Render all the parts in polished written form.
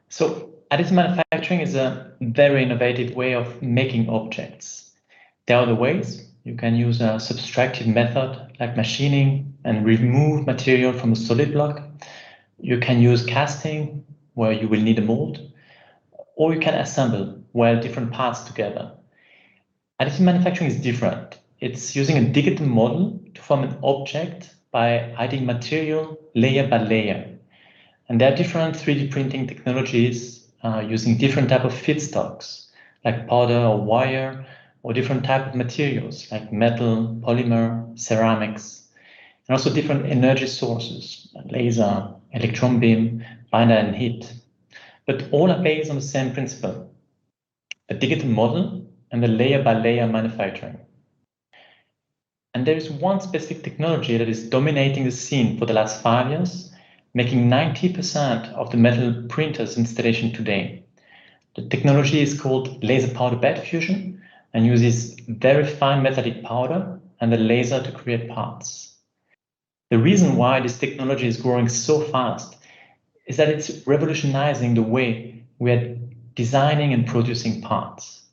So additive manufacturing is a very innovative way of making objects. There are other ways. You can use a subtractive method like machining and remove material from a solid block. You can use casting, where you will need a mold, or you can assemble, weld different parts together. Additive manufacturing is different. It's using a digital model to form an object by adding material layer by layer. And there are different 3D printing technologies using different type of feedstocks, like powder or wire, or different type of materials like metal, polymer, ceramics, and also different energy sources, laser, electron beam, binder, and heat. But all are based on the same principle, a digital model and the layer-by-layer manufacturing. And there is one specific technology that is dominating the scene for the last 5 years, making 90% of the metal printers installation today. The technology is called laser powder bed fusion and uses very fine metallic powder and the laser to create parts. The reason why this technology is growing so fast is that it's revolutionizing the way we are designing and producing parts.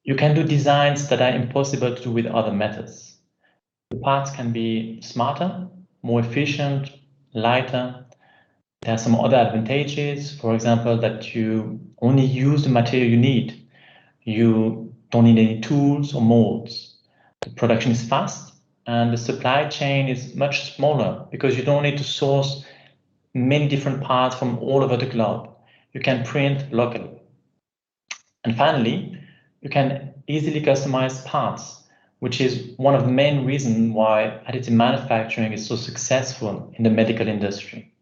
You can do designs that are impossible to do with other methods. The parts can be smarter, more efficient, lighter. There are some other advantages, for example, that you only use the material you need. You don't need any tools or molds. The production is fast and the supply chain is much smaller because you don't need to source many different parts from all over the globe. You can print locally. And finally, you can easily customize parts, which is one of the main reasons why additive manufacturing is so successful in the medical industry.